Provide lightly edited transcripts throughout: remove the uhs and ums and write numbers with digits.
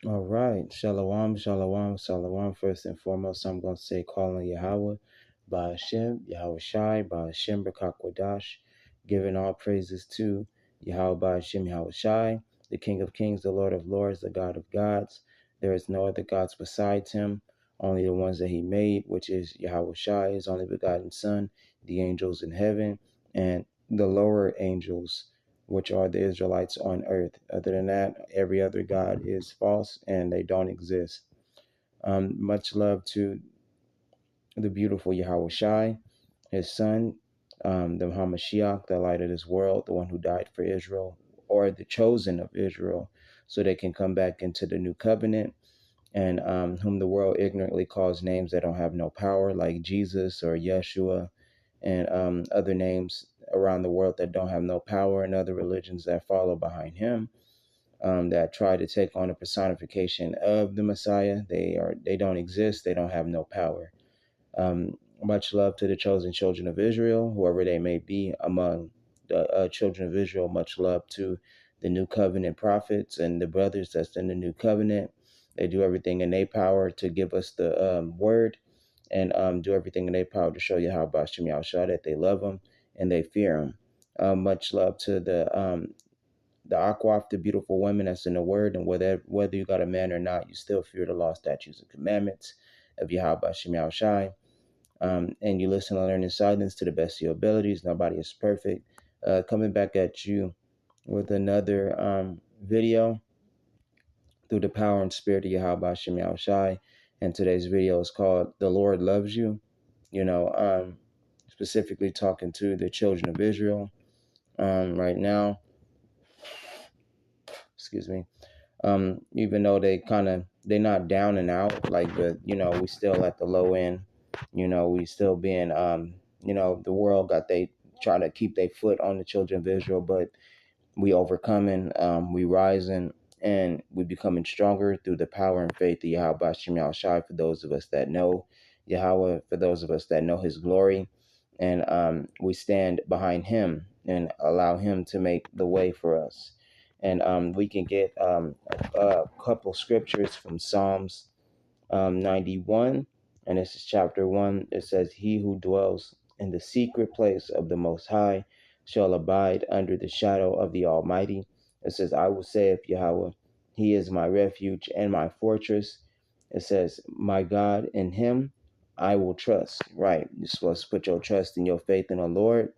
All right. Shalom, shalom, shalom. First and foremost, I'm going to say calling Yahweh by Hashem, Yahweh Shai, by Hashem, Bakakwadash, giving all praises to Yahweh by Hashem, Yahweh Shai, the King of Kings, the Lord of Lords, the God of gods. There is no other gods besides him, only the ones that he made, which is Yahweh Shai, his only begotten Son, the angels in heaven, and the lower angels, which are the Israelites on earth. Other than that, every other God is false and they don't exist. Much love to the beautiful Yahweh Shai, his son, the Hamashiach, the light of this world, the one who died for Israel, or the chosen of Israel, so they can come back into the new covenant, and whom the world ignorantly calls names that don't have no power, like Jesus or Yeshua, and other names around the world that don't have no power, and other religions that follow behind him, that try to take on a personification of the Messiah. They don't exist. They don't have no power. Much love to the chosen children of Israel, whoever they may be among the children of Israel. Much love to the new covenant prophets and the brothers that's in the new covenant. They do everything in their power to give us the word, and do everything in their power to show you how about Shem Yahushua, that they love him and they fear him. Much love to the Akwaf, the beautiful women that's in the word, and whether you got a man or not, you still fear the law, statutes, and commandments of Yahweh Shem Yahushai. And you listen and learn in silence to the best of your abilities. Nobody is perfect. Coming back at you with another video through the power and spirit of Yahweh Shem Yahushai. And today's video is called "The Lord Loves You." Specifically talking to the children of Israel right now. Excuse me. Even though they're not down and out, like, but we still at the low end. We still being the world got they try to keep their foot on the children of Israel, but we overcoming, we rising, and we becoming stronger through the power and faith of Yahweh Shem Shai, for those of us that know Yahweh, for those of us that know his glory, and we stand behind him and allow him to make the way for us. And we can get a couple scriptures from Psalms 91, and this is chapter 1. It says, "He who dwells in the secret place of the Most High shall abide under the shadow of the Almighty." It says, "I will say of Yahweh, he is my refuge and my fortress." It says, "My God, in him I will trust." Right. You're supposed to put your trust and your faith in the Lord,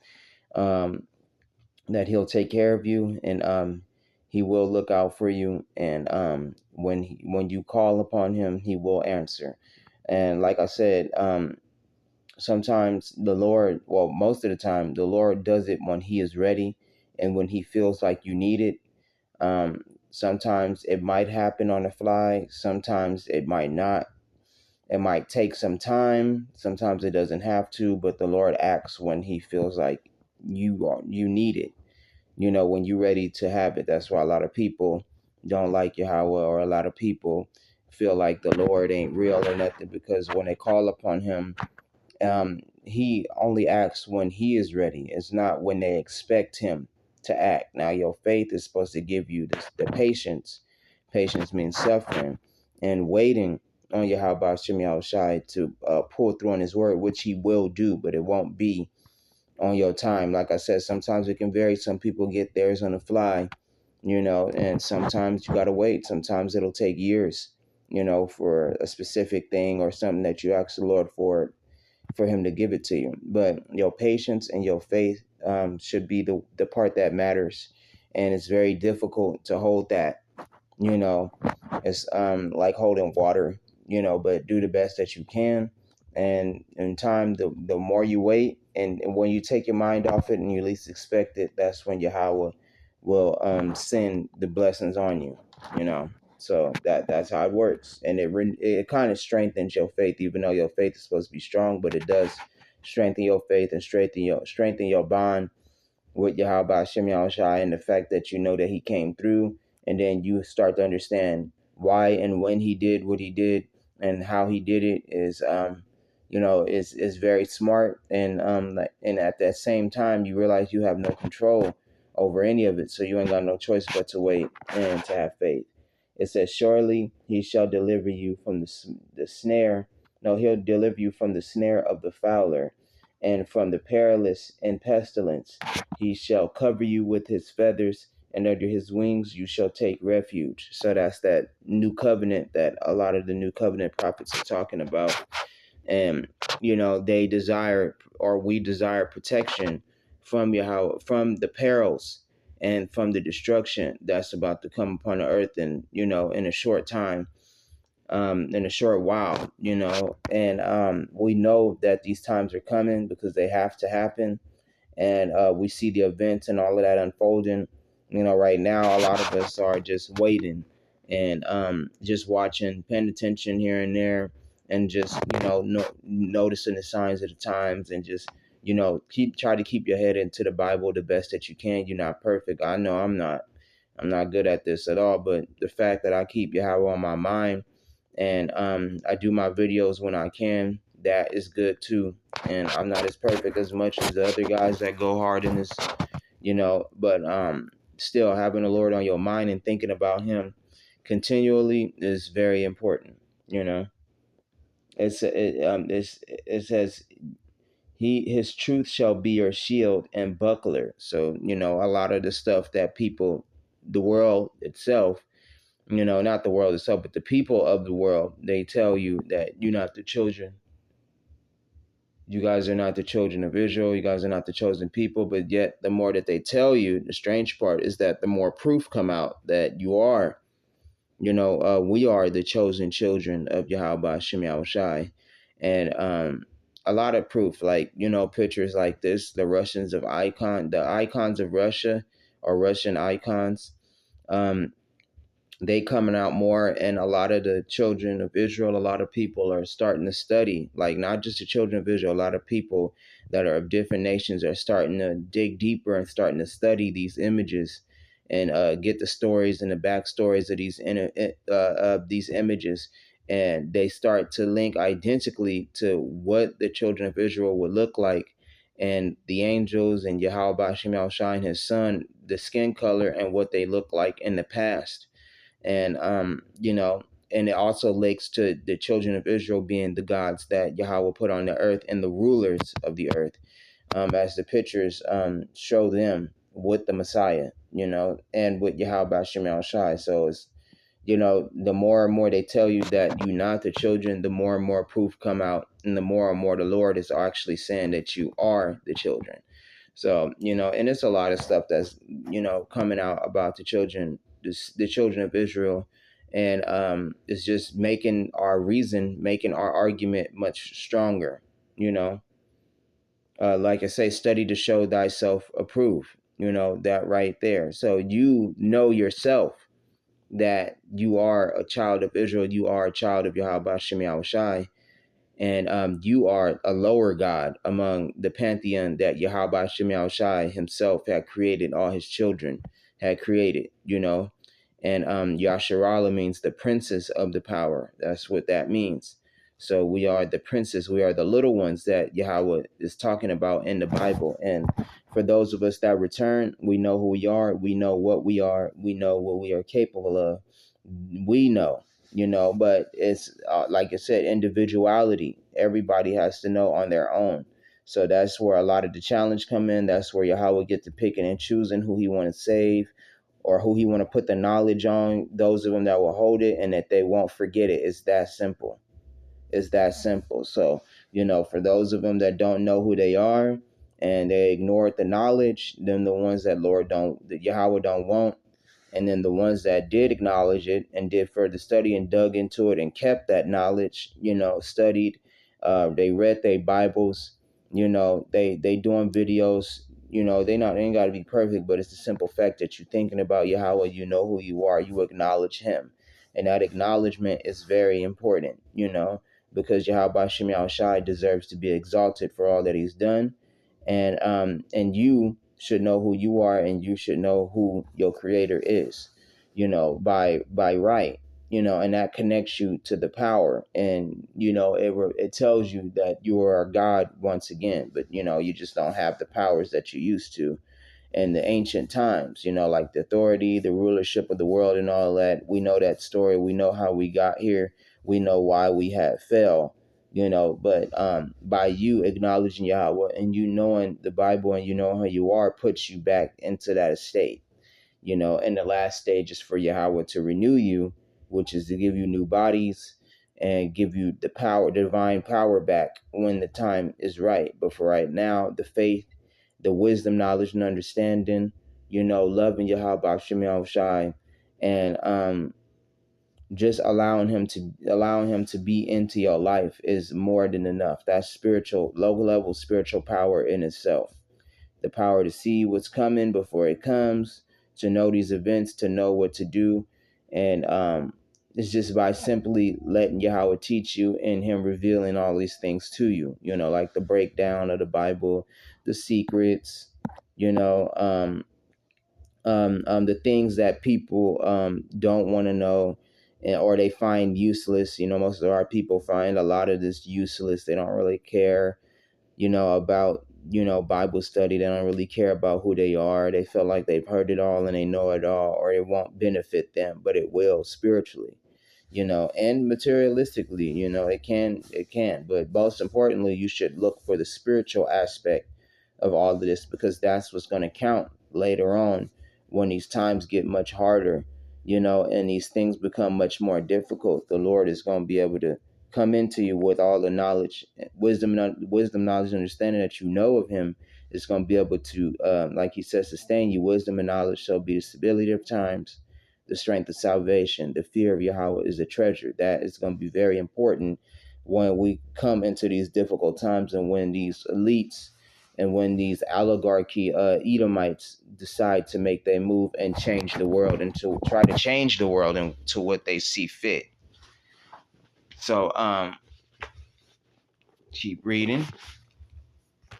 that he'll take care of you, and he will look out for you, and when you call upon him, he will answer. And like I said, sometimes the Lord, well, most of the time, the Lord does it when he is ready and when he feels like you need it. Sometimes it might happen on the fly, sometimes it might not. It might take some time, sometimes it doesn't have to, but the Lord acts when he feels like you need it, when you're ready to have it. That's why a lot of people don't like Yahweh, or a lot of people feel like the Lord ain't real or nothing, because when they call upon him, he only acts when he is ready. It's not when they expect him to act. Now, your faith is supposed to give you the patience. Patience means suffering and waiting on Yahweh Shem Yahushai to pull through on his word, which he will do, but it won't be on your time. Like I said, sometimes it can vary. Some people get theirs on the fly, and sometimes you got to wait. Sometimes it'll take years, for a specific thing or something that you ask the Lord for him to give it to you. But your patience and your faith should be the part that matters. And it's very difficult to hold that, it's like holding water, but do the best that you can. And in time, the more you wait, and when you take your mind off it and you least expect it, that's when Yahweh will send the blessings on you, So that's how it works. And it kind of strengthens your faith, even though your faith is supposed to be strong, but it does strengthen your faith and strengthen your bond with Yahweh Shem Yahushai, and the fact that you know that he came through, and then you start to understand why and when he did what he did and how he did it is very smart. And at that same time, you realize you have no control over any of it, so you ain't got no choice but to wait and to have faith. It says, surely he shall deliver you from the snare. No, he'll deliver you from the snare of the fowler and from the perilous and pestilence. He shall cover you with his feathers, and under his wings you shall take refuge. So that's that new covenant that a lot of the new covenant prophets are talking about. And they desire, or we desire, protection from Yahweh, from the perils and from the destruction that's about to come upon the earth, and in a short time, in a short while, and we know that these times are coming because they have to happen. And we see the events and all of that unfolding. Right now, a lot of us are just waiting and just watching, paying attention here and there, and just noticing the signs of the times, and just try to keep your head into the Bible the best that you can. You're not perfect. I know I'm not. I'm not good at this at all. But the fact that I keep Yahweh on my mind, and I do my videos when I can, that is good too. And I'm not as perfect as much as the other guys that go hard in this, but still having the Lord on your mind and thinking about him continually is very important. It says his truth shall be your shield and buckler. So a lot of the stuff that people, the world itself, not the world itself, but the people of the world, they tell you that you're not the children. You guys are not the children of Israel. You guys are not the chosen people. But yet, the more that they tell you, the strange part is that the more proof come out that you are, we are the chosen children of Yahweh Shem Yahushai. And a lot of proof, like, pictures like this, the icons of Russia, or Russian icons. They coming out more, and a lot of the children of Israel, a lot of people are starting to study, like not just the children of Israel, a lot of people that are of different nations are starting to dig deeper and starting to study these images, and get the stories and the backstories of these images, and they start to link identically to what the children of Israel would look like, and the angels and Yahweh Shem Shine, his son, the skin color and what they look like in the past. And and it also links to the children of Israel being the gods that Yahweh put on the earth and the rulers of the earth, as the pictures show them with the Messiah, and with Yahweh Shem Shai. So it's, the more and more they tell you that you're not the children, the more and more proof come out, and the more the Lord is actually saying that you are the children. So, and it's a lot of stuff that's, coming out about the children, the children of Israel. And it's just making our argument much stronger, like I say, study to show thyself approved, that right there. So yourself that you are a child of Israel, you are a child of Yahweh Shem Yahushai, and you are a lower god among the pantheon that Yahweh Shem Yahushai himself had created, all his children had created, and Yasharala means the princess of the power. That's what that means. So we are the princess, we are the little ones that Yahweh is talking about in the Bible. And for those of us that return, we know who we are, we know what we are, we know what we are capable of. We know, but it's like I said, individuality. Everybody has to know on their own. So that's where a lot of the challenge come in. That's where Yahweh get to picking and choosing who he want to save, or who he want to put the knowledge on, those of them that will hold it and that they won't forget it. It's that simple. It's that simple. So, for those of them that don't know who they are and they ignored the knowledge, then the ones that Yahweh don't want, and then the ones that did acknowledge it and did further study and dug into it and kept that knowledge, studied, they read their Bibles, they doing videos, they ain't got to be perfect, but it's the simple fact that you're thinking about Yahweh, you know who you are, you acknowledge him. And that acknowledgement is very important, because Yahweh Shem Shai deserves to be exalted for all that he's done. And you should know who you are, and you should know who your creator is, by right, and that connects you to the power. And it tells you that you are a God once again, but you just don't have the powers that you used to. in the ancient times, like the authority, the rulership of the world and all that. We know that story. We know how we got here. We know why we had fell, but by you acknowledging Yahweh and you knowing the Bible and you know how you are, puts you back into that estate. And the last stage is for Yahweh to renew you, which is to give you new bodies and give you the power, the divine power back when the time is right. But for right now, the faith, the wisdom, knowledge, and understanding, loving Yahweh Shem Shai, and just allowing him to be into your life is more than enough. That's spiritual, low level spiritual power in itself. The power to see what's coming before it comes, to know these events, to know what to do. And it's just by simply letting Yahweh teach you and him revealing all these things to you, like the breakdown of the Bible, the secrets, you know, the things that people don't want to know, or they find useless. Most of our people find a lot of this useless. They don't really care about, Bible study. They don't really care about who they are. They feel like they've heard it all and they know it all, or it won't benefit them, but it will spiritually, and materialistically, it can. But most importantly, you should look for the spiritual aspect of all of this, because that's what's going to count later on when these times get much harder, and these things become much more difficult. The Lord is going to be able to come into you with all the knowledge, wisdom, knowledge, and understanding that you know of him. Is going to be able to, like he says, sustain you. Wisdom and knowledge shall be the stability of times, the strength of salvation. The fear of Yahweh is a treasure. That is going to be very important when we come into these difficult times, and when these elites and when these oligarchy Edomites decide to make their move and change the world, and to try to change the world into what they see fit. So keep reading.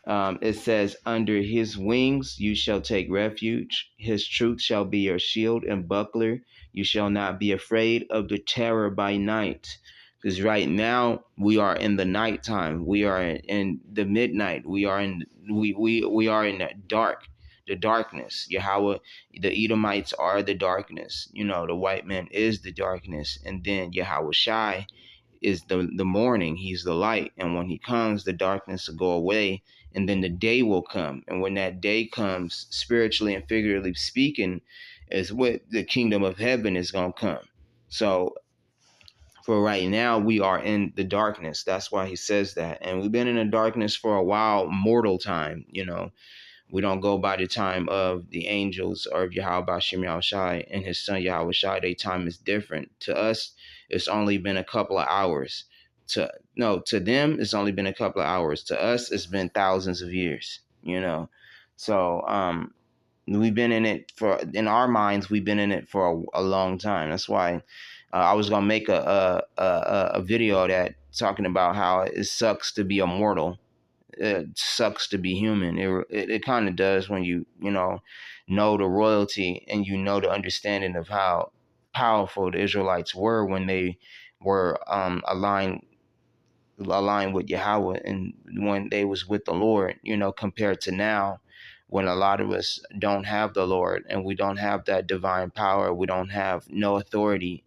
It says, under his wings you shall take refuge. His truth shall be your shield and buckler. You shall not be afraid of the terror by night. Because right now we are in the nighttime. We are in the midnight. We are in the darkness. Yahweh, the Edomites are the darkness. The white man is the darkness. And then Yahweh Shai is the morning. He's the light. And when he comes, the darkness will go away, and then the day will come. And when that day comes, spiritually and figuratively speaking, is what the kingdom of heaven is going to come. So for right now, we are in the darkness. That's why he says that. And we've been in the darkness for a while, mortal time. We don't go by the time of the angels or of Yahweh Shem Shai and his son Yahweh Shai. Their time is different. To us, it's only been a couple of hours. To them, it's only been a couple of hours. To us, it's been thousands of years. So we've been in our minds, we've been in it for a long time. That's why I was gonna make a video that talking about how it sucks to be immortal. It sucks to be human. It kind of does when you know the royalty, and the understanding of how powerful the Israelites were when they were aligned with Yahweh, and when they was with the Lord, compared to now, when a lot of us don't have the Lord and we don't have that divine power. We don't have no authority.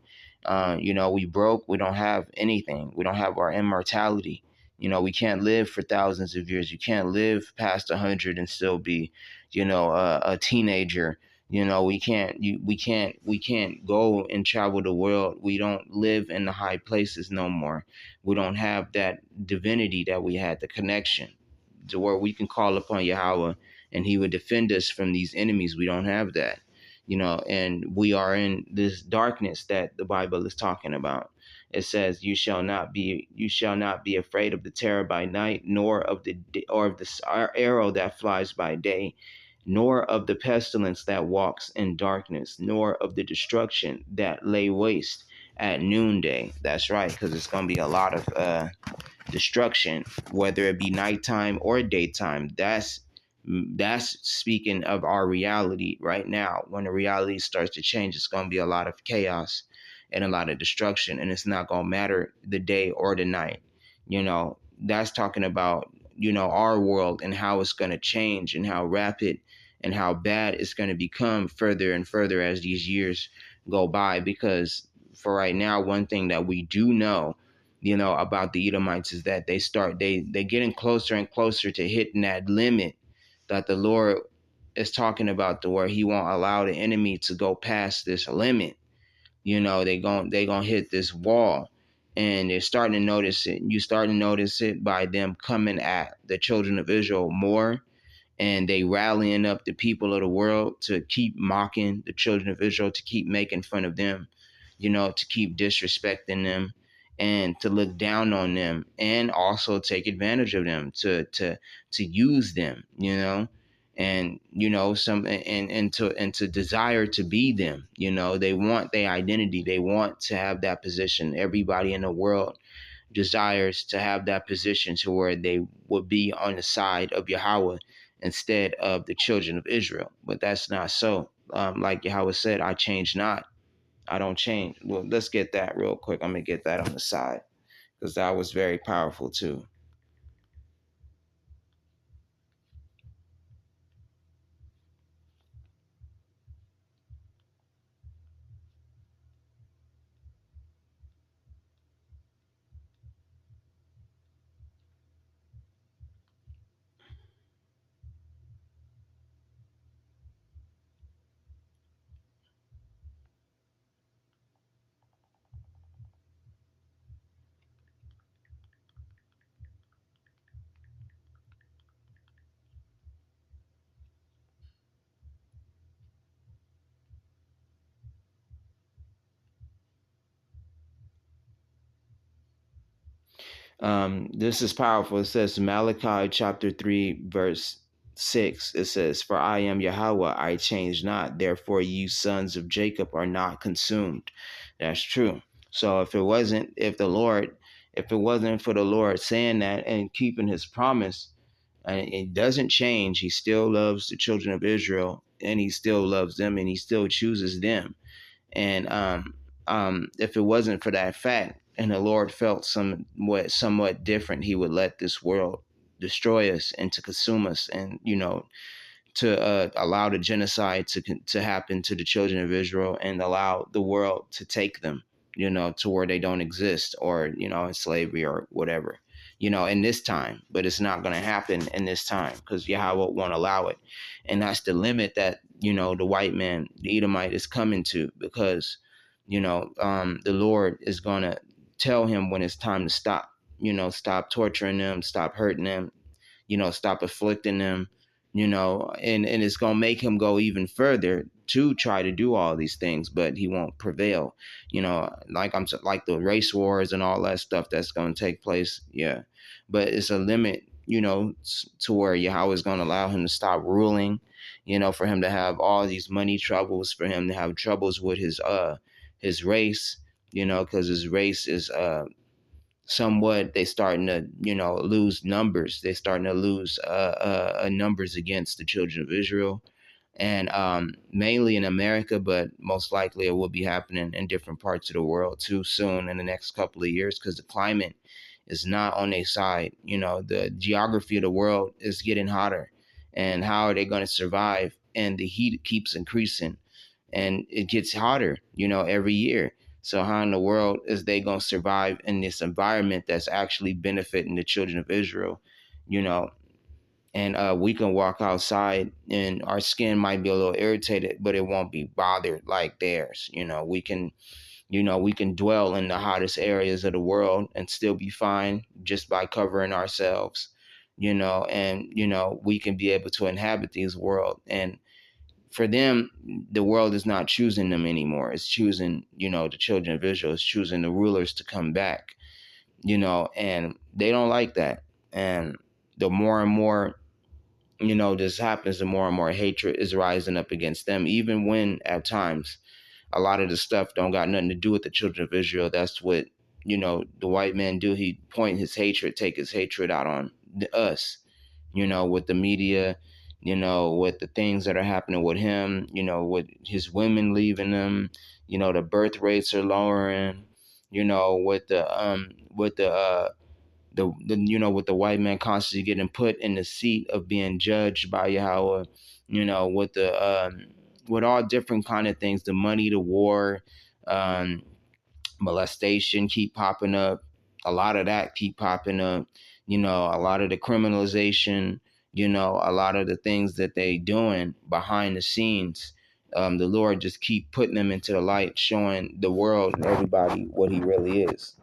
We broke. We don't have anything. We don't have our immortality. We can't live for thousands of years. You can't live past 100 and still be, a teenager. We can't go and travel the world. We don't live in the high places no more. We don't have that divinity that we had, the connection to where we can call upon Yahweh and he would defend us from these enemies. We don't have that, and we are in this darkness that the Bible is talking about. It says, you shall not be afraid of the terror by night, nor of the arrow that flies by day, nor of the pestilence that walks in darkness, nor of the destruction that lay waste at noonday. That's right, because it's going to be a lot of destruction, whether it be nighttime or daytime. That's speaking of our reality right now. When the reality starts to change, it's going to be a lot of chaos and a lot of destruction, and it's not going to matter the day or the night. That's talking about our world and how it's going to change and how rapid and how bad it's going to become further and further as these years go by. Because for right now, one thing that we do know, about the Edomites is that they getting closer and closer to hitting that limit that the Lord is talking about, to where He won't allow the enemy to go past this limit. They gonna hit this wall, and they're starting to notice it. You starting to notice it by them coming at the children of Israel more, and they rallying up the people of the world to keep mocking the children of Israel, to keep making fun of them, to keep disrespecting them, and to look down on them, and also take advantage of them, to use them, and some and to desire to be them. They want their identity, they want to have that position. Everybody in the world desires to have that position, to where they would be on the side of Yahweh instead of the children of Israel. But that's not so. Like Yahweh said, I change not. I don't change. Well, let's get that real quick. I'm going to get that on the side, because that was very powerful too. This is powerful. It says Malachi chapter 3, verse 6. It says, "For I am Yahweh, I change not. Therefore, you sons of Jacob are not consumed." That's true. So if it wasn't for the Lord saying that and keeping his promise, and it doesn't change, he still loves the children of Israel, and he still loves them, and he still chooses them. And if it wasn't for that fact, and the Lord felt somewhat different, He would let this world destroy us and to consume us, and to allow the genocide to happen to the children of Israel, and allow the world to take them, to where they don't exist, or in slavery or whatever, in this time. But it's not going to happen in this time, because Yahweh won't allow it, and that's the limit that the white man, the Edomite, is coming to, because the Lord is going to tell him when it's time to stop. Stop torturing them, stop hurting them, stop afflicting them, and it's going to make him go even further to try to do all these things, but he won't prevail. Like the race wars and all that stuff that's going to take place. Yeah. But it's a limit, to where Yahweh is going to allow him to stop ruling, for him to have all these money troubles, for him to have troubles with his race, because his race is somewhat, they starting to lose numbers. They starting to lose numbers against the children of Israel, and mainly in America, but most likely it will be happening in different parts of the world too soon in the next couple of years, because the climate is not on their side. The geography of the world is getting hotter, and how are they going to survive? And the heat keeps increasing, and it gets hotter, every year. So how in the world is they going to survive in this environment that's actually benefiting the children of Israel, you know? And we can walk outside, and our skin might be a little irritated, but it won't be bothered like theirs. We can dwell in the hottest areas of the world and still be fine, just by covering ourselves, and we can be able to inhabit these world. And for them, the world is not choosing them anymore. It's choosing, the children of Israel. It's choosing the rulers to come back, and they don't like that. And the more and more, this happens, the more and more hatred is rising up against them, even when at times a lot of the stuff don't got nothing to do with the children of Israel. That's what, the white man do. He take his hatred out on us, with the media, with the things that are happening with him, with his women leaving him, the birth rates are lowering, with with the white man constantly getting put in the seat of being judged by Yahweh, with with all different kind of things, the money, the war, um, molestation keep popping up. A lot of that keep popping up. A lot of the criminalization. A lot of the things that they doing behind the scenes. The Lord just keep putting them into the light, showing the world and everybody what He really is.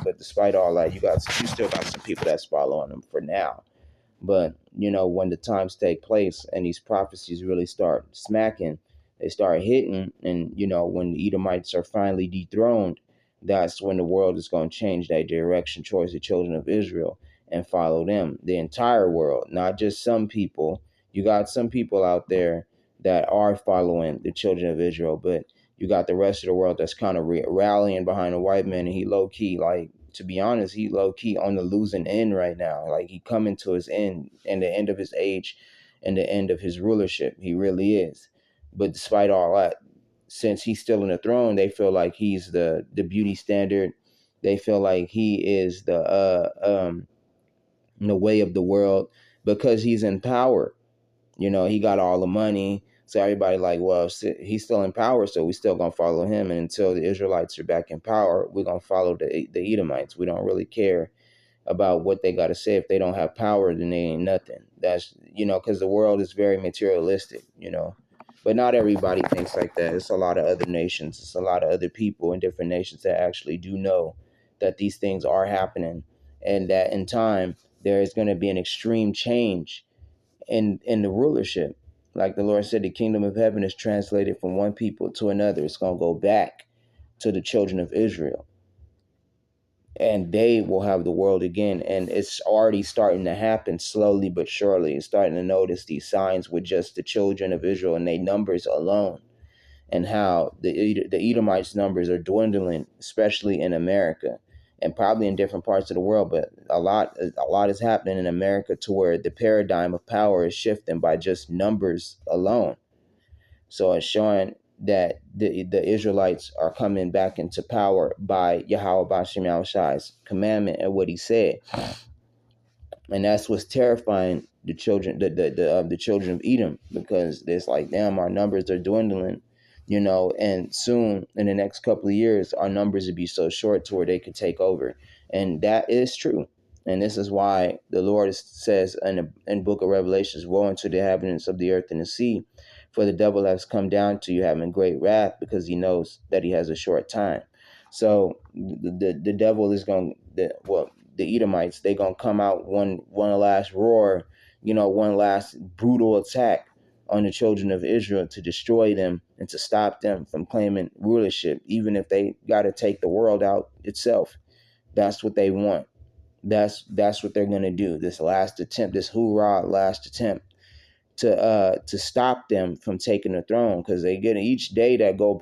But despite all that, you still got some people that's following Him for now. But when the times take place and these prophecies really start smacking, they start hitting, and when the Edomites are finally dethroned, that's when the world is going to change their direction towards the children of Israel and follow them. The entire world, not just some people. You got some people out there that are following the children of Israel, but you got the rest of the world that's kind of rallying behind the white man, and he low key, like, to be honest, he low key on the losing end right now. Like, he coming to his end and the end of his age and the end of his rulership. He really is. But despite all that, since he's still in the throne, they feel like he's the beauty standard. They feel like he is the way of the world because he's in power. He got all the money. So everybody like, well, he's still in power, so we still gonna follow him. And until the Israelites are back in power, we're gonna follow the Edomites. We don't really care about what they got to say. If they don't have power, then they ain't nothing. That's because the world is very materialistic. But not everybody thinks like that. It's a lot of other nations. It's a lot of other people in different nations that actually do know that these things are happening, and that in time there is going to be an extreme change in the rulership. Like the Lord said, the kingdom of heaven is translated from one people to another. It's going to go back to the children of Israel, and they will have the world again. And it's already starting to happen slowly but surely. It's starting to notice these signs with just the children of Israel and their numbers alone, and how the Edomites' numbers are dwindling, especially in America and probably in different parts of the world. But a lot is happening in America to where the paradigm of power is shifting by just numbers alone. So it's showing that the Israelites are coming back into power by Yahweh Bashim Yahushai's commandment and what he said. And that's what's terrifying the children, the children of Edom, because it's like, damn, our numbers are dwindling, and soon in the next couple of years, our numbers would be so short to where they could take over. And that is true. And this is why the Lord says in Book of Revelations, woe unto the inhabitants of the earth and the sea, for the devil has come down to you having great wrath, because he knows that he has a short time. So the devil is going to, the Edomites, they gonna come out one last roar, one last brutal attack on the children of Israel to destroy them and to stop them from claiming rulership, even if they got to take the world out itself. That's what they want. That's what they're gonna do. This last attempt, this hoorah last attempt to stop them from taking the throne, because they get each day that go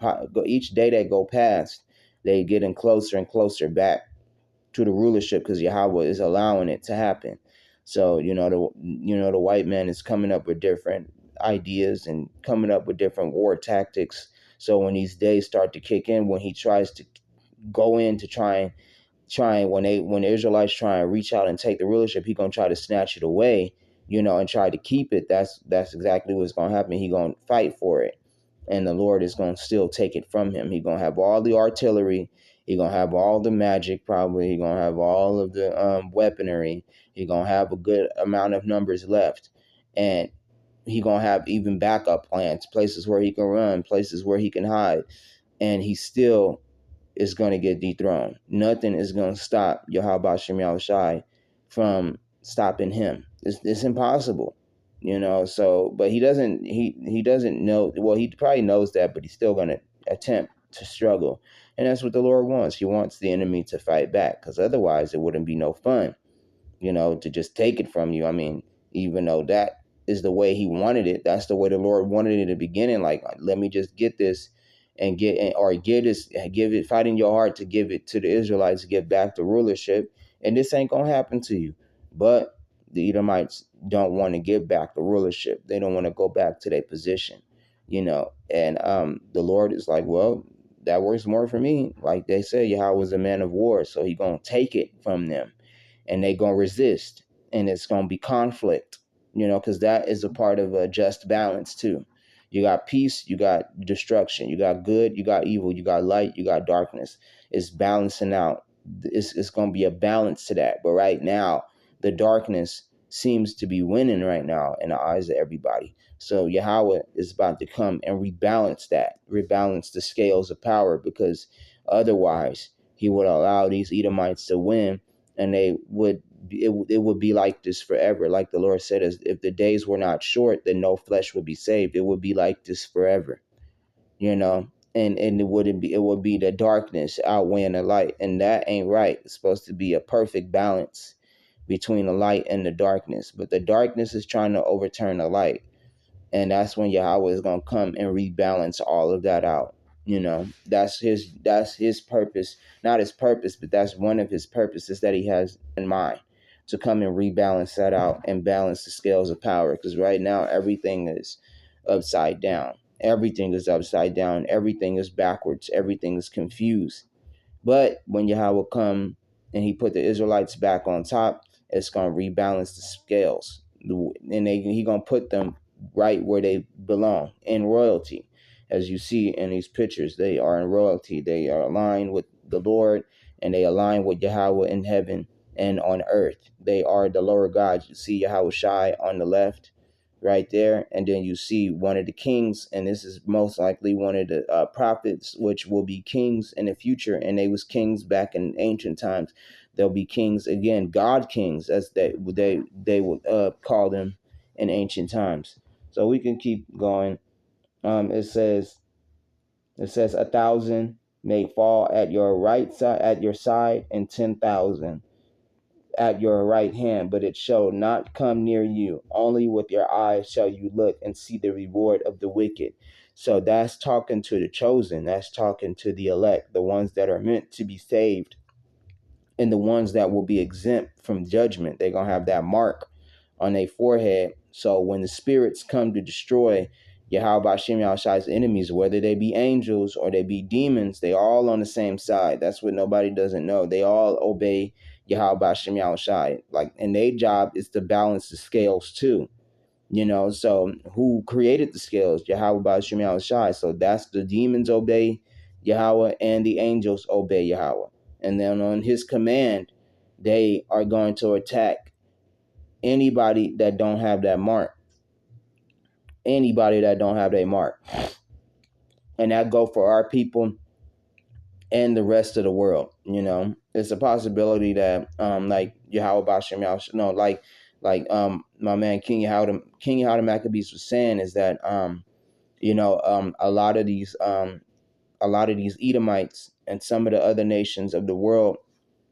past, they getting closer and closer back to the rulership, because Yahweh is allowing it to happen. So the white man is coming up with different ideas and coming up with different war tactics. So when these days start to kick in, when he tries to go in to try and when the Israelites try and reach out and take the rulership, he gonna try to snatch it away, and try to keep it. That's exactly what's gonna happen. He gonna fight for it, and the Lord is going to still take it from him. He's going to have all the artillery. He's going to have all the magic, probably. He's going to have all of the weaponry. He's going to have a good amount of numbers left. And he's going to have even backup plans, places where he can run, places where he can hide. And he still is going to get dethroned. Nothing is going to stop Yahweh Shem Yahushai from stopping him. It's impossible. So, but he doesn't know. Well, he probably knows that, but he's still going to attempt to struggle. And that's what the Lord wants. He wants the enemy to fight back, because otherwise it wouldn't be no fun, to just take it from you. I mean, even though that is the way he wanted it, that's the way the Lord wanted it in the beginning. Like, let me just get this and give it, fight in your heart to give it to the Israelites, to give back the rulership. And this ain't going to happen to you. But the Edomites don't want to give back the rulership. They don't want to go back to their position, and the Lord is like, well, that works more for me. Like they say, Yahweh was a man of war, so he going to take it from them, and they going to resist, and it's going to be conflict, because that is a part of a just balance too. You got peace, you got destruction, you got good, you got evil, you got light, you got darkness. It's balancing out. It's going to be a balance to that. But right now, the darkness seems to be winning right now in the eyes of everybody. So Yahweh is about to come and rebalance the scales of power, because otherwise he would allow these Edomites to win, and it would be like this forever. Like the Lord said, as if the days were not short, then no flesh would be saved. It would be like this forever, and it would be the darkness outweighing the light, and that ain't right. It's supposed to be a perfect balance between the light and the darkness, but the darkness is trying to overturn the light, and that's when Yahweh is going to come and rebalance all of that out. That's his purpose, not his purpose, but that's one of his purposes that he has in mind, to come and rebalance that out and balance the scales of power, because right now everything is upside down. Everything is upside down. Everything is backwards. Everything is confused. But when Yahweh come and he put the Israelites back on top, it's going to rebalance the scales. And he going to put them right where they belong, in royalty. As you see in these pictures, they are in royalty. They are aligned with the Lord, and they align with Yahweh in heaven and on earth. They are the lower gods. You see Yahweh Shai on the left right there, and then you see one of the kings, and this is most likely one of the prophets, which will be kings in the future, and they was kings back in ancient times. They'll be kings again, God kings, as they would call them in ancient times. So we can keep going. It says 1,000 may fall at your right side, at your side, and 10,000 at your right hand, but it shall not come near you. Only with your eyes shall you look and see the reward of the wicked. So that's talking to the chosen. That's talking to the elect, the ones that are meant to be saved, and the ones that will be exempt from judgment. They're going to have that mark on their forehead. So when the spirits come to destroy Yahweh Hashem Yahushai's enemies, whether they be angels or they be demons, they all on the same side. That's what nobody doesn't know. They all obey Yahweh Hashem Yahushai. And their job is to balance the scales too. So who created the scales? Yahweh Hashem Yahushai. So that's the demons obey Yahweh and the angels obey Yahweh. And then on his command, they are going to attack anybody that don't have that mark. Anybody that don't have that mark. And that go for our people and the rest of the world. It's a possibility that like Yahweh Bashem my man King Yehuda Maccabees was saying, is that a lot of these Edomites and some of the other nations of the world,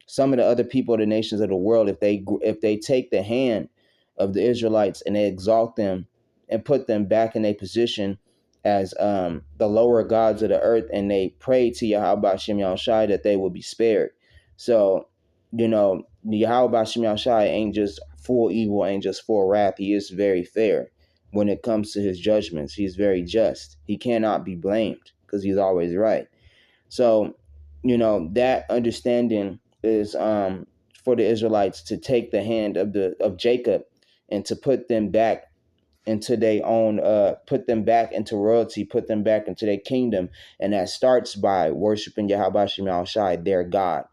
some of the other people of the nations of the world, if they take the hand of the Israelites and they exalt them and put them back in a position as the lower gods of the earth, and they pray to Yahweh Hashem Yahushai, that they will be spared. So, Yahweh Hashem Yahushai ain't just full evil, ain't just full wrath. He is very fair when it comes to his judgments. He's very just. He cannot be blamed because he's always right. So, that understanding is for the Israelites to take the hand of Jacob and to put them back into their own, put them back into royalty, put them back into their kingdom. And that starts by worshiping Yahweh Hashem Yahushai, their God,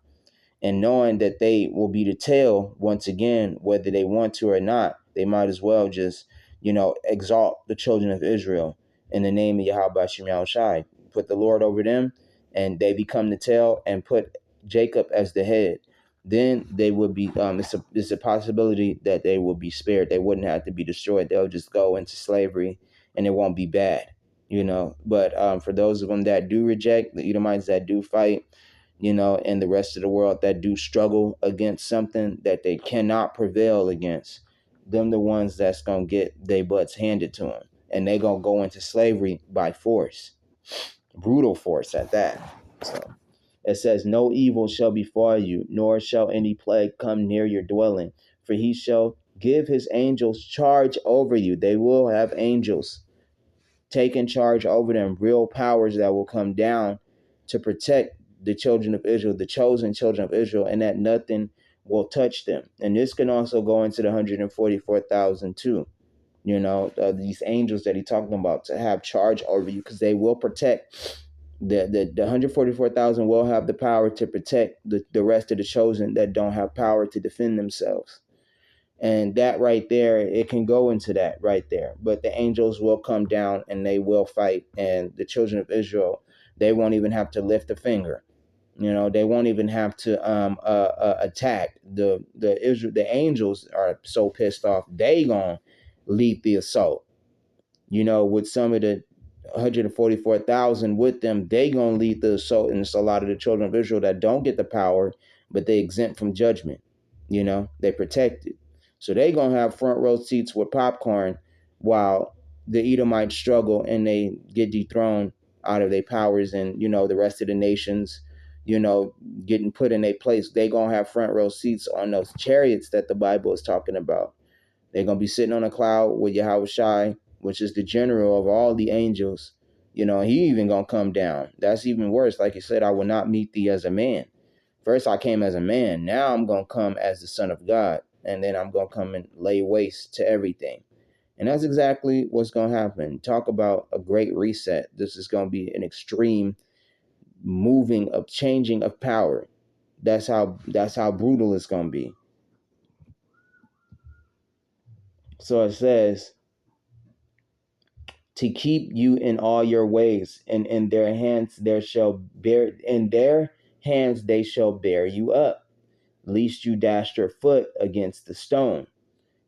and knowing that they will be the tail once again, whether they want to or not. They might as well just, exalt the children of Israel in the name of Yahweh Hashem Yahushai. Put the Lord over them, and they become the tail, and put Jacob as the head. Then they would be, it's a possibility that they will be spared. They wouldn't have to be destroyed. They'll just go into slavery, and it won't be bad, But for those of them that do reject, the Edomites that do fight, and the rest of the world that do struggle against something that they cannot prevail against, them the ones that's going to get their butts handed to them. And they going to go into slavery by force. Brutal force at that. So it says, no evil shall befall you, nor shall any plague come near your dwelling. For he shall give his angels charge over you. They will have angels taking charge over them, real powers that will come down to protect the children of Israel, the chosen children of Israel, and that nothing will touch them. And this can also go into the 144,000 too. These angels that he's talking about to have charge over you, because they will protect the 144,000 will have the power to protect the rest of the chosen that don't have power to defend themselves. And that right there, it can go into that right there. But the angels will come down and they will fight, and the children of Israel, they won't even have to lift a finger. They won't even have to attack. The angels are so pissed off, they gonna lead the assault. With some of the 144,000 with them, they gonna lead the assault, and it's a lot of the children of Israel that don't get the power, but they exempt from judgment. They protected, so they gonna have front row seats with popcorn while the Edomites struggle and they get dethroned out of their powers, and the rest of the nations, getting put in their place. They gonna have front row seats on those chariots that the Bible is talking about. They're going to be sitting on a cloud with Yahweh Shai, which is the general of all the angels. He even going to come down. That's even worse. Like he said, I will not meet thee as a man. First, I came as a man. Now I'm going to come as the Son of God. And then I'm going to come and lay waste to everything. And that's exactly what's going to happen. Talk about a great reset. This is going to be an extreme changing of power. That's how brutal it's going to be. So it says, to keep you in all your ways, and in their hands they shall bear you up, lest you dash your foot against the stone.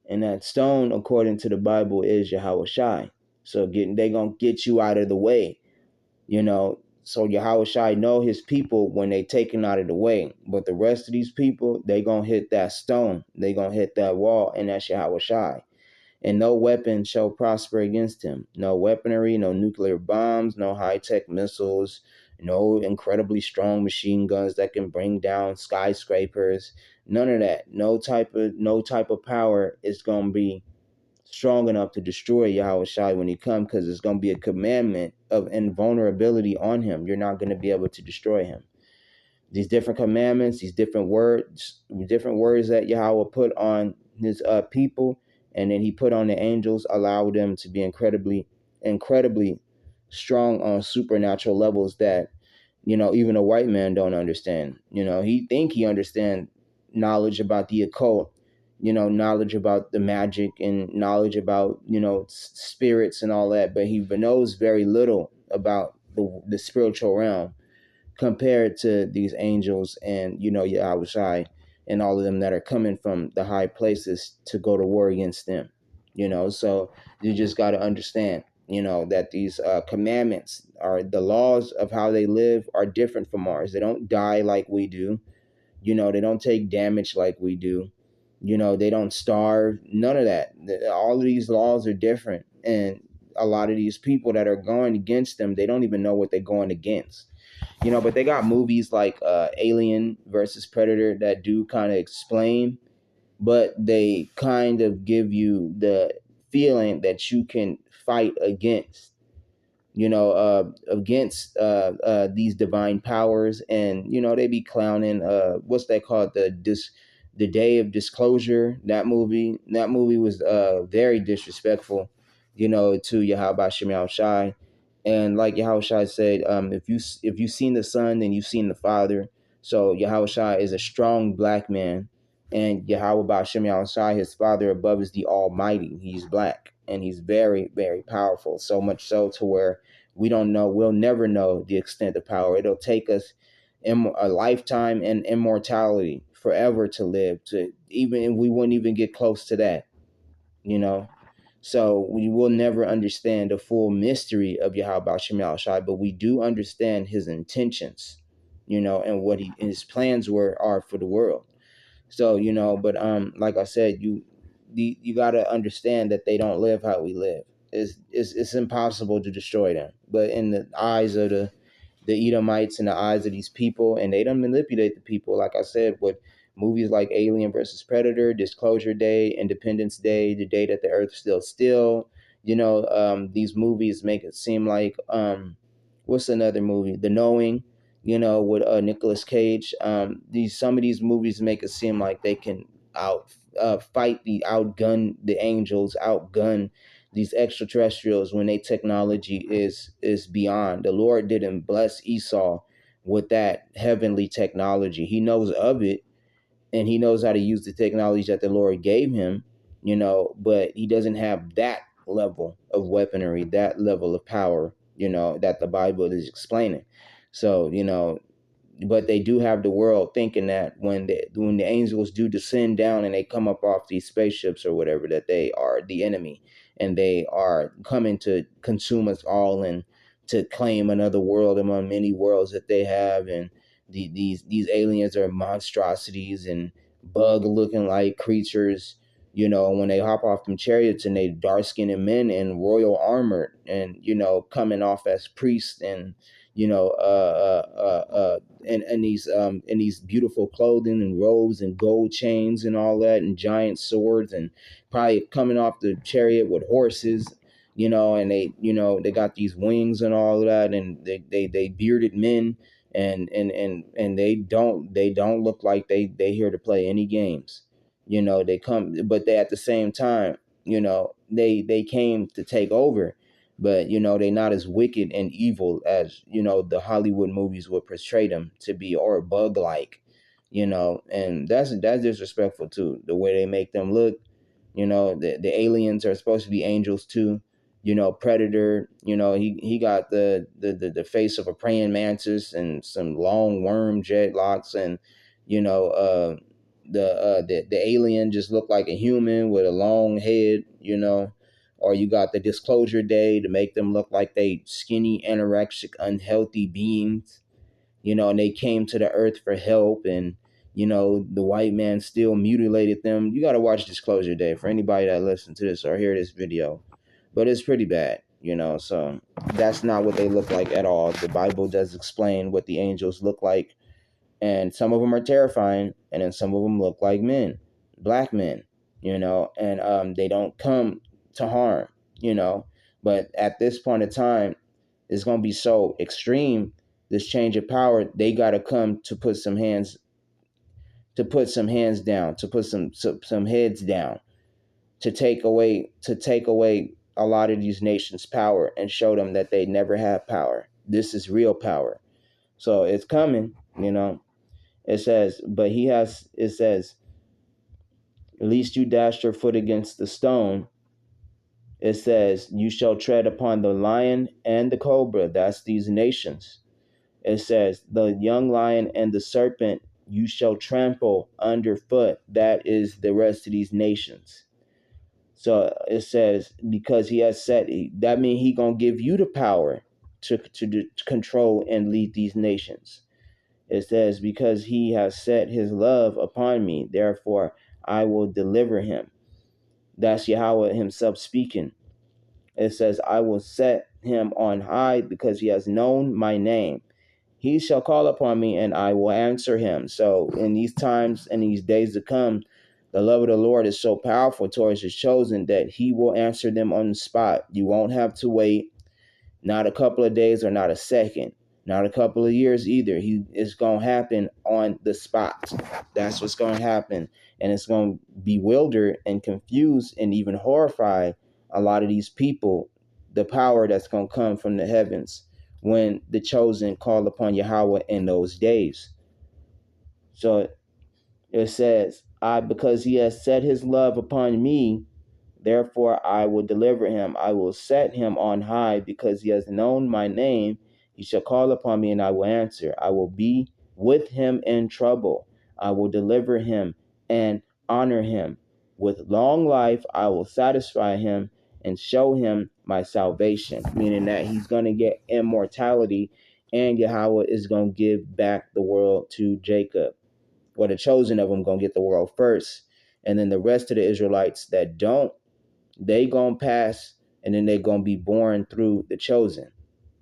And that stone, according to the Bible, is Yahweh Shai. So they gonna get you out of the way, So Yahweh Shai know his people when they taken out of the way. But the rest of these people, they gonna hit that stone. They gonna hit that wall, and that's Yahweh Shai. And no weapon shall prosper against him. No weaponry, no nuclear bombs, no high-tech missiles, no incredibly strong machine guns that can bring down skyscrapers. None of that. No type of power is going to be strong enough to destroy Yahweh Shai when he comes, because it's going to be a commandment of invulnerability on him. You're not going to be able to destroy him. These different commandments, these different words that Yahweh put on his people, and then he put on the angels, allowed them to be incredibly strong on supernatural levels that even a white man don't understand. He think he understand knowledge about the occult, knowledge about the magic, and knowledge about spirits and all that, but he knows very little about the spiritual realm compared to these angels and Yahweh Shai and all of them that are coming from the high places to go to war against them. So you just got to understand that these commandments, are the laws of how they live, are different from ours. They don't die like we do. They don't take damage like we do. They don't starve. None of that. All of these laws are different, and a lot of these people that are going against them, they don't even know what they're going against. But they got movies like Alien versus Predator that do kind of explain, but they kind of give you the feeling that you can fight against these divine powers. And they be clowning what's that called, the Day of Disclosure. That movie was very disrespectful to Yahweh Shem Shai. And like Yahweh Shai said, if you seen the Son, then you've seen the Father. So Yahweh Shai is a strong black man, and Yahweh Ba'Shem Shai, his father above, is the Almighty. He's black, and he's very, very powerful. So much so to where we'll never know the extent of power. It'll take us a lifetime and immortality forever to live, we wouldn't even get close to that, So we will never understand the full mystery of Yahweh Shem Shai, but we do understand his intentions, and what his plans are for the world. So, but like I said, you got to understand that they don't live how we live. It's impossible to destroy them. But in the eyes of the Edomites, in the eyes of these people, and they don't manipulate the people, like I said, with movies like Alien versus Predator, Disclosure Day, Independence Day, The Day That the Earth Stood Still. These movies make it seem like what's another movie? The Knowing, with Nicolas Cage. Some of these movies make it seem like they can outgun the angels, outgun these extraterrestrials when their technology is beyond. The Lord didn't bless Esau with that heavenly technology. He knows of it, and he knows how to use the technology that the Lord gave him, but he doesn't have that level of weaponry, that level of power, that the Bible is explaining. So, but they do have the world thinking that when the angels do descend down and they come up off these spaceships or whatever, that they are the enemy and they are coming to consume us all and to claim another world among many worlds that they have. And these aliens are monstrosities and bug looking like creatures, when they hop off them chariots and they dark skinned men in royal armor and coming off as priests and in these beautiful clothing and robes and gold chains and all that and giant swords, and probably coming off the chariot with horses, and they got these wings and all of that, and they bearded men, and they don't look like they here to play any games. They come, but they at the same time, they came to take over, but they're not as wicked and evil as the Hollywood movies would portray them to be, or bug like, and that's disrespectful too, the way they make them look. The aliens are supposed to be angels too. Predator, he got the face of a praying mantis and some long worm dreadlocks, and the alien just looked like a human with a long head, or you got the Disclosure Day to make them look like they skinny, anorexic, unhealthy beings, and they came to the earth for help, and the white man still mutilated them. You got to watch Disclosure Day for anybody that listens to this or hear this video, but it's pretty bad, so that's not what they look like at all. The Bible does explain what the angels look like, and some of them are terrifying, and then some of them look like men, black men, and they don't come to harm, but at this point in time, it's going to be so extreme, this change of power. They got to come to put some hands down, to put some heads down, to take away a lot of these nations' power and show them that they never have power. This is real power. So it's coming. It says, least you dash your foot against the stone. It says, you shall tread upon the lion and the cobra. That's these nations. It says, the young lion and the serpent you shall trample underfoot. That is the rest of these nations. So it says, because he has said, that means he going to give you the power to control and lead these nations. It says, because he has set his love upon me, therefore I will deliver him. That's Yahweh himself speaking. It says, I will set him on high because he has known my name. He shall call upon me and I will answer him. So in these times and these days to come, the love of the Lord is so powerful towards his chosen that he will answer them on the spot. You won't have to wait, not a couple of days or not a second, not a couple of years either. It's going to happen on the spot. That's what's going to happen. And it's going to bewilder and confuse and even horrify a lot of these people, the power that's going to come from the heavens when the chosen call upon Yahweh in those days. So it says, because he has set his love upon me, therefore I will deliver him. I will set him on high because he has known my name. He shall call upon me and I will answer. I will be with him in trouble. I will deliver him and honor him. With long life, I will satisfy him and show him my salvation, meaning that he's going to get immortality, and Yahweh is going to give back the world to Jacob. Well, the chosen of them going to get the world first. And then the rest of the Israelites that don't, they going to pass, and then they're going to be born through the chosen.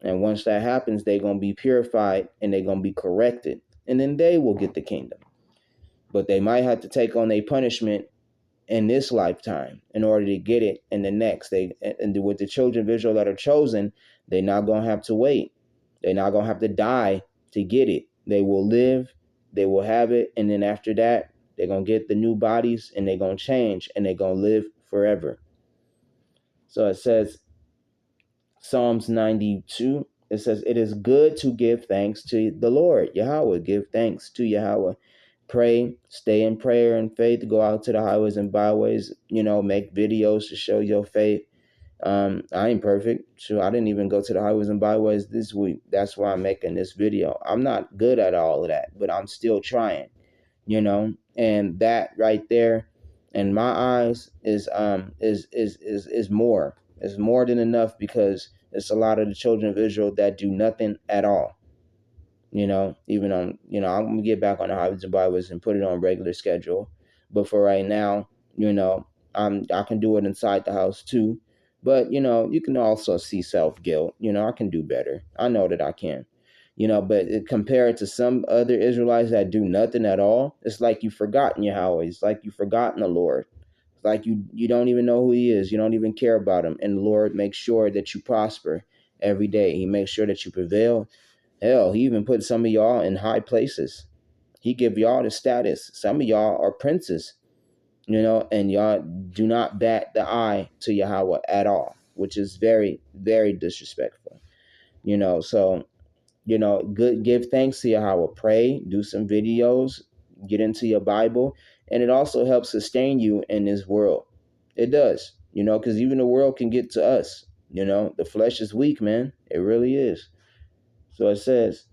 And once that happens, they're going to be purified and they're going to be corrected. And then they will get the kingdom. But they might have to take on their punishment in this lifetime in order to get it in the next. And with the children of Israel that are chosen, they're not going to have to wait. They're not going to have to die to get it. They will live, they will have it, and then after that, They're going to get the new bodies, and they're going to change, and they're going to live forever. So it says, Psalms 92, it says, it is good to give thanks to the Lord, Yahweh. Give thanks to Yahweh. Pray, stay in prayer and faith, go out to the highways and byways, make videos to show your faith. I ain't perfect. So I didn't even go to the highways and byways this week. That's why I'm making this video. I'm not good at all of that, but I'm still trying, and that right there in my eyes is more. It's more than enough, because it's a lot of the children of Israel that do nothing at all. Even on, I'm gonna get back on the highways and byways and put it on regular schedule. But for right now, I can do it inside the house too. But you can also see self guilt. I can do better. I know that I can. But compared to some other Israelites that do nothing at all, it's like you've forgotten Yahweh. It's like you've forgotten the Lord. It's like you don't even know who He is. You don't even care about Him. And the Lord makes sure that you prosper every day. He makes sure that you prevail. Hell, He even put some of y'all in high places. He give y'all the status. Some of y'all are princes, and y'all do not bat the eye to Yahweh at all, which is very, very disrespectful. So good. Give thanks to Yahweh. Pray, do some videos, get into your Bible, and it also helps sustain you in this world. It does, because even the world can get to us. The flesh is weak, man. It really is. So it says,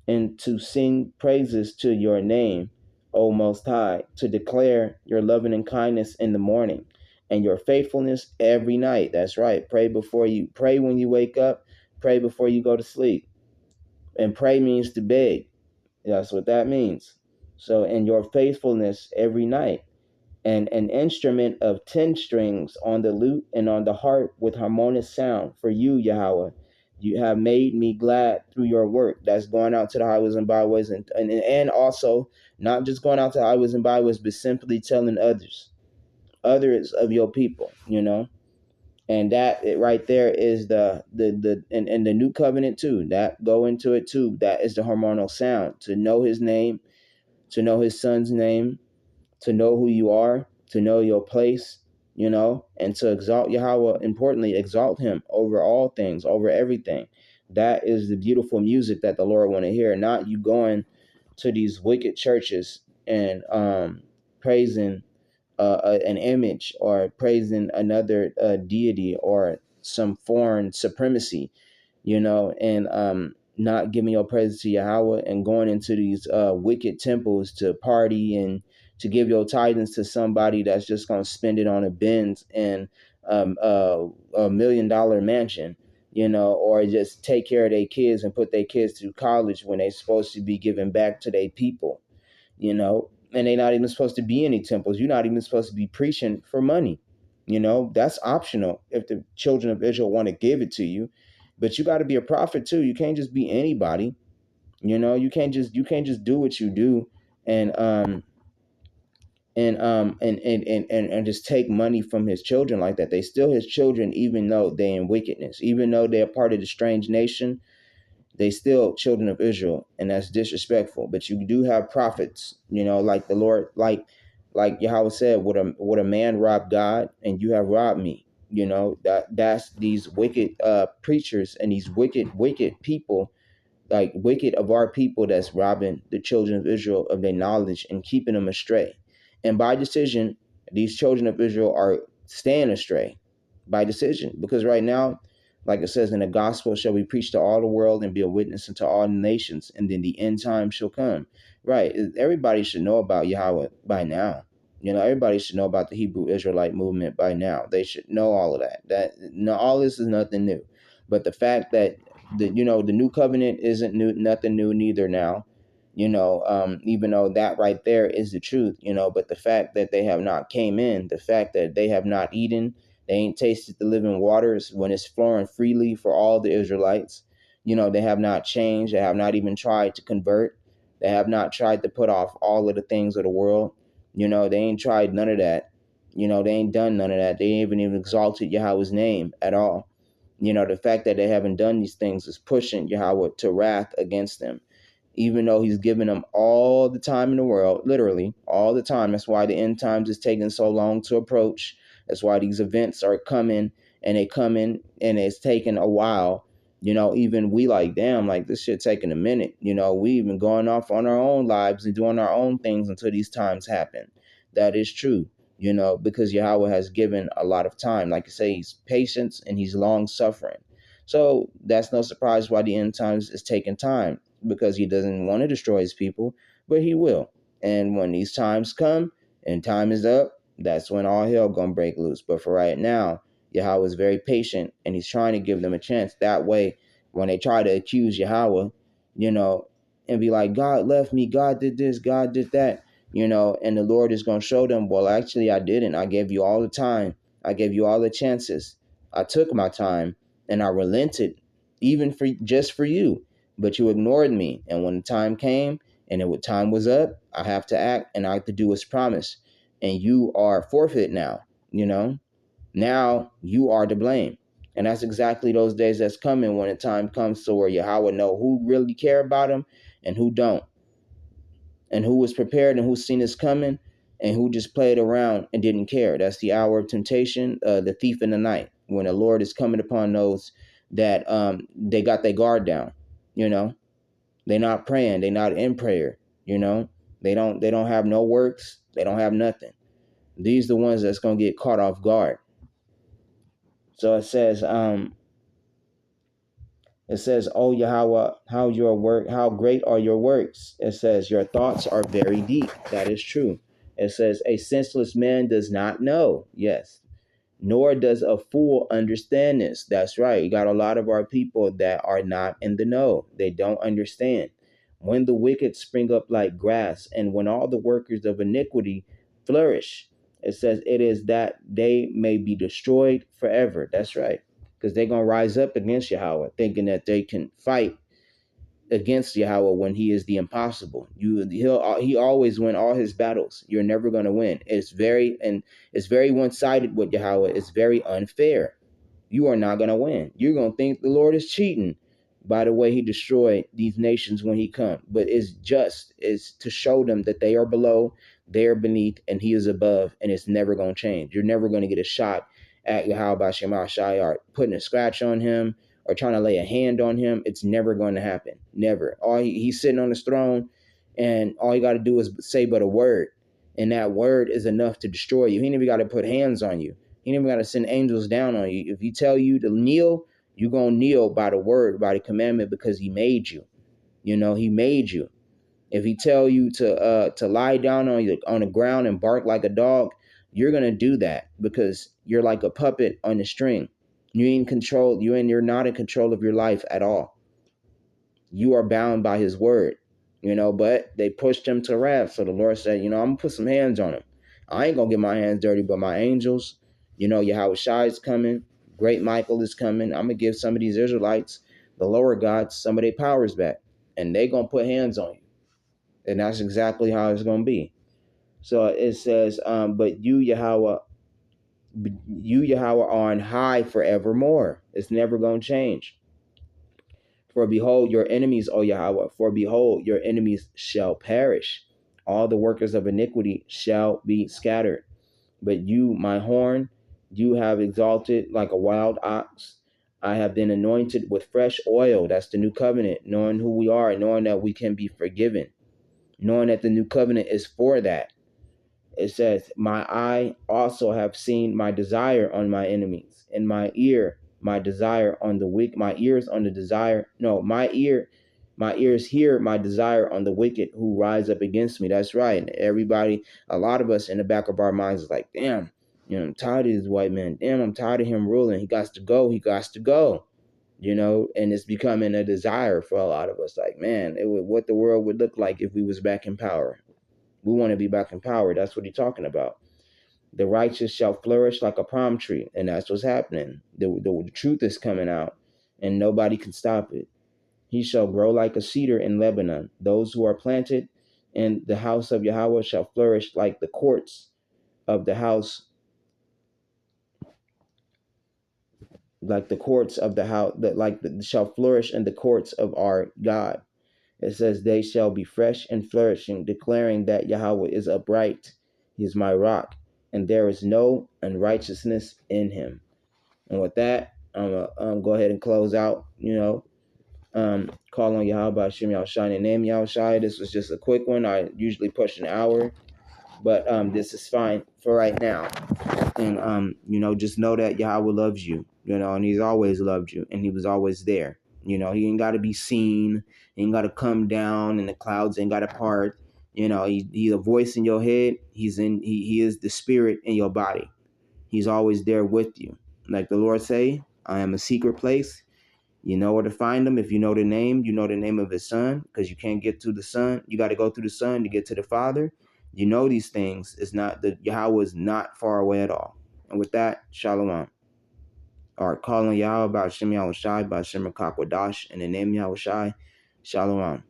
and to sing praises to your name, O Most High, to declare your loving and kindness in the morning and your faithfulness every night. That's right. Pray when you wake up, pray before you go to sleep. And pray means to beg. That's what that means. So, and your faithfulness every night, and an instrument of 10 strings on the lute and on the harp with harmonious sound for you, Yahweh. You have made me glad through your work. That's going out to the highways and byways, and also not just going out to the highways and byways, but simply telling others of your people, and that right there is the and the new covenant too. That go into it too. That is the harmonical sound, to know His name, to know His Son's name, to know who you are, to know your place, and to exalt Yahweh. Importantly, exalt Him over all things, over everything. That is the beautiful music that the Lord want to hear. Not you going to these wicked churches and praising an image, or praising another deity or some foreign supremacy, and not giving your praise to Yahweh, and going into these wicked temples to party and to give your tithes to somebody that's just going to spend it on a Benz and $1 million mansion, or just take care of their kids and put their kids through college when they're supposed to be giving back to their people, and they're not even supposed to be any temples. You're not even supposed to be preaching for money. That's optional if the children of Israel want to give it to you. But you got to be a prophet too. You can't just be anybody. You can't just do what you do and just take money from His children like that. They still His children, even though they're in wickedness, even though they're part of the strange nation. They still children of Israel, and that's disrespectful. But you do have prophets, like the Lord, like Yahweh said, would a man rob God, and you have robbed me. That's these wicked preachers and these wicked people, like wicked of our people, that's robbing the children of Israel of their knowledge and keeping them astray. And by decision, these children of Israel are staying astray by decision, because right now, like it says in the gospel, shall we preach to all the world and be a witness unto all nations, and then the end time shall come. Right. Everybody should know about Yahweh by now. Everybody should know about the Hebrew Israelite movement by now. They should know all of that. All this is nothing new. But the fact that the new covenant isn't new, nothing new neither now. Even though that right there is the truth, but the fact that they have not came in, the fact that they have not eaten, they ain't tasted the living waters when it's flowing freely for all the Israelites. They have not changed. They have not even tried to convert. They have not tried to put off all of the things of the world. They ain't tried none of that. They ain't done none of that. They ain't even exalted Yahweh's name at all. The fact that they haven't done these things is pushing Yahweh to wrath against them. even though he's given them all the time in the world, literally all the time. That's why the end times is taking so long to approach. That's why these events are coming, and they come in, and it's taking a while. Even we like, damn, like this shit taking a minute. We even going off on our own lives and doing our own things until these times happen. That is true. Because Yahweh has given a lot of time. Like I say, he's patient and he's long suffering. So that's no surprise why the end times is taking time, because he doesn't want to destroy his people, but he will. And when these times come and time is up, that's when all hell gonna break loose. But for right now, Yahweh is very patient, and he's trying to give them a chance. That way, when they try to accuse Yahweh, and be like, God left me, God did this, God did that, and the Lord is going to show them, well, actually, I didn't. I gave you all the time. I gave you all the chances. I took my time, and I relented, even for you, but you ignored me. And when the time came and time was up, I have to act, and I have to do as promised. And you are forfeit now. Now you are to blame. And that's exactly those days that's coming, when the time comes to where Yahweh know who really care about him and who don't, and who was prepared and who seen this coming, and who just played around and didn't care. That's the hour of temptation, the thief in the night, when the Lord is coming upon those that they got their guard down. They're not praying, they're not in prayer. They don't have no works, they don't have nothing. These are the ones that's gonna get caught off guard. So it says, "Oh Yahweh, how great are your works." It says, "Your thoughts are very deep." That is true. It says, "A senseless man does not know." Yes. Nor does a fool understand this. That's right. You got a lot of our people that are not in the know. They don't understand. When the wicked spring up like grass, and when all the workers of iniquity flourish, it says it is that they may be destroyed forever. That's right. Because they're going to rise up against Yahweh, thinking that they can fight against Yahweh when he is the impossible. He always win all his battles. You're never going to win. It's very one-sided with Yahweh. It's very unfair. You are not going to win. You're going to think the Lord is cheating by the way he destroyed these nations when he come. But it's just is to show them that they are below, they are beneath, and he is above, and it's never going to change. You're never going to get a shot at Yahweh Shema Shayar, putting a scratch on him or trying to lay a hand on him. It's never going to happen. Never. He's sitting on his throne, and all you got to do is say but a word, and that word is enough to destroy you. He ain't even got to put hands on you. He ain't even got to send angels down on you. If he tell you to kneel, you're going to kneel by the word, by the commandment, because he made you. He made you. If he tell you to lie down on the ground and bark like a dog, you're gonna do that, because you're like a puppet on a string. You're not in control of your life at all. You are bound by his word. But they pushed him to wrath. So the Lord said, I'm gonna put some hands on him. I ain't gonna get my hands dirty, but my angels, Yahweh Shai is coming, Great Michael is coming. I'm gonna give some of these Israelites, the lower gods, some of their powers back, and they gonna put hands on you. And that's exactly how it's going to be. So it says, but you Yahweh are on high forevermore. It's never going to change. For behold, your enemies, O Yahweh, for behold, your enemies shall perish. All the workers of iniquity shall be scattered. But you, my horn, you have exalted like a wild ox. I have been anointed with fresh oil. That's the new covenant, knowing who we are and knowing that we can be forgiven. Knowing that the new covenant is for that. It says, my eye also have seen my desire on my enemies, and my ear, my desire on the weak, my ears on the desire. No, my ears hear my desire on the wicked who rise up against me. That's right. And everybody, a lot of us in the back of our minds is like, damn, I'm tired of this white man. Damn, I'm tired of him ruling. He got to go. He got to go. And it's becoming a desire for a lot of us. Like, man, what the world would look like if we was back in power. We want to be back in power. That's what he's talking about. The righteous shall flourish like a palm tree, and that's what's happening. The truth is coming out, and nobody can stop it. He shall grow like a cedar in Lebanon. Those who are planted in the house of Yahweh shall flourish like the courts of the house, shall flourish in the courts of our God. It says, they shall be fresh and flourishing, declaring that Yahweh is upright. He is my rock, and there is no unrighteousness in him. And with that, I'm going to go ahead and close out, call on Yahweh Hashem Yahushai and name Yahushai. This was just a quick one. I usually push an hour, but this is fine for right now. And just know that Yahweh loves you, and he's always loved you, and he was always there. He ain't got to be seen. He ain't got to come down, and the clouds ain't got to part. He's a voice in your head. He is the spirit in your body. He's always there with you. Like the Lord say, I am a secret place. You know where to find him. If you know the name of his son, because you can't get to the son. You got to go through the son to get to the Father. You know these things. It's not the Yahweh is not far away at all. And with that, Shalom. All right, calling Yahweh about Shem Yahushai, by Shem Rakakwadash, in the name Yahushai. Shalom.